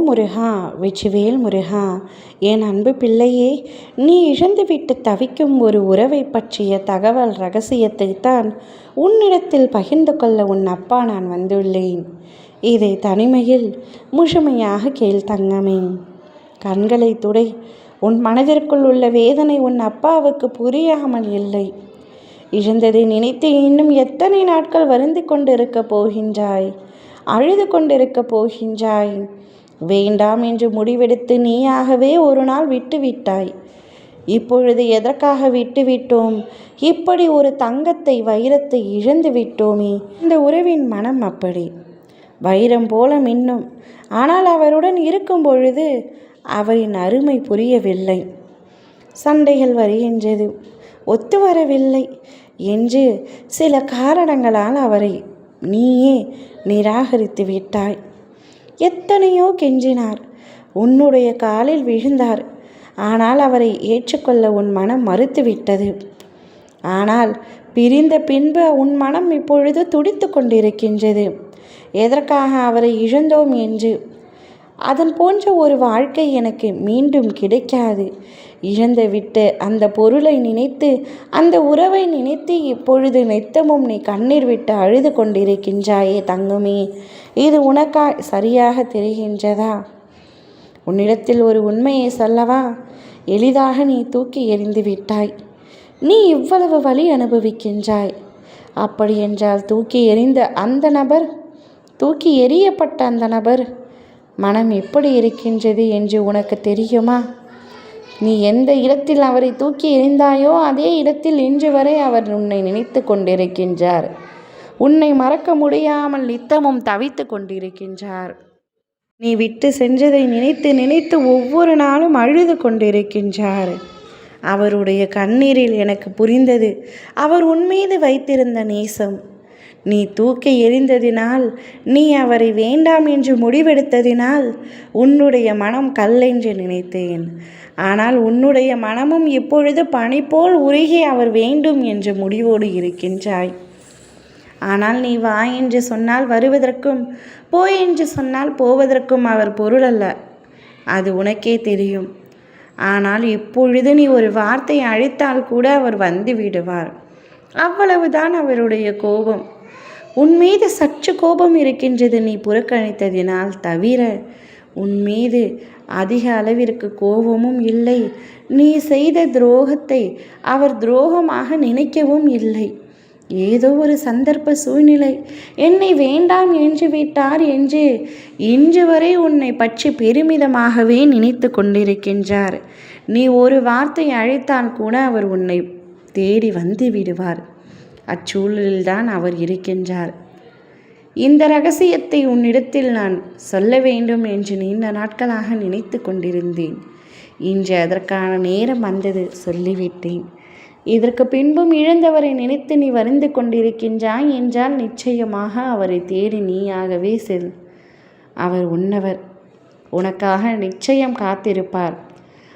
முருகா, வெற்றிவேல் முருகா. என் அன்பு பிள்ளையே, நீ இழந்துவிட்டு தவிக்கும் ஒரு உறவை பற்றிய தகவல் ரகசியத்தைத்தான் உன்னிடத்தில் பகிர்ந்து கொள்ள உன் அப்பா நான் வந்துள்ளேன். இதை தனிமையில் முழுமையாக கேள் தங்கமே. கண்களை துடை. உன் மனதிற்குள் உள்ள வேதனை உன் அப்பாவுக்கு புரியாமல் இல்லை. இழந்ததை நினைத்து இன்னும் எத்தனை நாட்கள் வருந்தி கொண்டிருக்க போகின்றாய், அழுது கொண்டிருக்க போகின்றாய். வேண்டாம் என்று முடிவெடுத்து நீயாகவே ஒரு நாள் விட்டுவிட்டாய். இப்பொழுது எதற்காக விட்டுவிட்டோம்? இப்படி ஒரு தங்கத்தை, வைரத்தை இழந்து விட்டோமே. இந்த உறவின் மனம் அப்படி வைரம் போல மின்னும். ஆனால் அவருடன் இருக்கும் பொழுது அவரின் அருமை புரியவில்லை. சண்டைகள் வருகின்றது, ஒத்து வரவில்லை என்று சில காரணங்களால் அவரை நீயே நிராகரித்து விட்டாய். எத்தனையோ கெஞ்சினார், உன்னுடைய காலில் விழுந்தார். ஆனால் அவரை ஏற்றுக்கொள்ள உன் மனம் மறுத்துவிட்டது. ஆனால் பிரிந்த பின்பு உன் மனம் இப்பொழுது துடித்து கொண்டிருக்கின்றது. எதற்காக அவரை இழந்தோம் என்று. அதன் போன்ற ஒரு வாழ்க்கை எனக்கு மீண்டும் கிடைக்காது. இழந்து விட்டு அந்த பொருளை நினைத்து, அந்த உறவை நினைத்து இப்பொழுது நித்தமும் நீ கண்ணீர் விட்டு அழுது கொண்டிருக்கின்றாயே தங்கமே. இது உனக்கா சரியாக தெரிகின்றதா? உன்னிடத்தில் ஒரு உண்மையை சொல்லவா? எளிதாக நீ தூக்கி எறிந்து விட்டாய். நீ இவ்வளவு வலி அனுபவிக்கின்றாய். அப்படி என்றால் தூக்கி எறிந்த அந்த நபர், தூக்கி எறியப்பட்ட அந்த நபர் மனம் எப்படி இருக்கின்றது என்று உனக்கு தெரியுமா? நீ எந்த இடத்தில் அவரை தூக்கி எறிந்தாயோ அதே இடத்தில் இன்று வரை அவர் உன்னை நினைத்து கொண்டிருக்கின்றார். உன்னை மறக்க முடியாமல் நித்தமும் தவித்து கொண்டிருக்கின்றார். நீ விட்டு சென்றதை நினைத்து நினைத்து ஒவ்வொரு நாளும் அழுது கொண்டிருக்கின்றார். அவருடைய கண்ணீரில் எனக்கு புரிந்தது அவர் உன்மீது வைத்திருந்த நேசம். நீ தூக்கி எறிந்ததினால், நீ அவரை வேண்டாம் என்று முடிவெடுத்ததினால் உன்னுடைய மனம் கல்லென்று நினைத்தேன். ஆனால் உன்னுடைய மனமும் இப்பொழுது பனி போல் உருகி அவர் வேண்டும் என்ற முடிவோடு இருக்கின்றாய். ஆனால் நீ வா என்று சொன்னால் வருவதற்கும், போய் என்று சொன்னால் போவதற்கும் அவர் பொருள் அல்ல, அது உனக்கே தெரியும். ஆனால் இப்பொழுது நீ ஒரு வார்த்தை அழைத்தால் கூட அவர் வந்து விடுவார். அவ்வளவுதான் அவருடைய கோபம். உன்மீது சற்று கோபம் இருக்கின்றது நீ புறக்கணித்ததினால் தவிர உன்மீது அதிக அளவிற்கு கோபமும் இல்லை. நீ செய்த துரோகத்தை அவர் துரோகமாக நினைக்கவும் இல்லை. ஏதோ ஒரு சந்தர்ப்ப சூழ்நிலை என்னை வேண்டாம் என்று விட்டார் என்று இன்று வரை உன்னை பற்றி பெருமிதமாகவே நினைத்து கொண்டிருக்கின்றார். நீ ஒரு வார்த்தை அழைத்தால் கூட அவர் உன்னை தேடி வந்து விடுவார். அச்சூழலில்தான் அவர் இருக்கின்றார். இந்த ரகசியத்தை உன்னிடத்தில் நான் சொல்ல வேண்டும் என்று நீண்ட நாட்களாக நினைத்து கொண்டிருந்தேன். இன்று அதற்கான நேரம் வந்தது, சொல்லிவிட்டேன். இதற்கு பின்பும் இழந்தவரை நினைத்து நீ வருந்து கொண்டிருக்கின்றாய் என்றால் நிச்சயமாக அவரை தேடி நீயாகவே செல். அவர் உன்னவர், உனக்காக நிச்சயம் காத்திருப்பார்.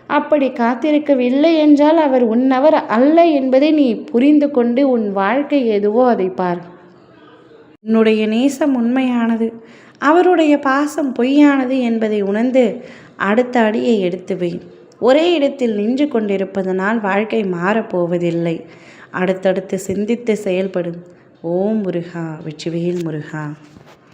அப்படி காத்திருக்கவில்லை என்றால் அவர் உன்னவர் அல்ல என்பதை நீ புரிந்து கொண்டு உன் வாழ்க்கை எதுவோ அதை பார். உன்னுடைய நேசம் உண்மையானது, அவருடைய பாசம் பொய்யானது என்பதை உணர்ந்து அடுத்த அடியை எடுத்து வை. ஒரே இடத்தில் நின்று கொண்டிருப்பதனால் வாழ்க்கை மாறப்போவதில்லை. அடுத்தடுத்து சிந்தித்து செயல்படும். ஓம் முருகா, வெற்றிவேல் முருகா.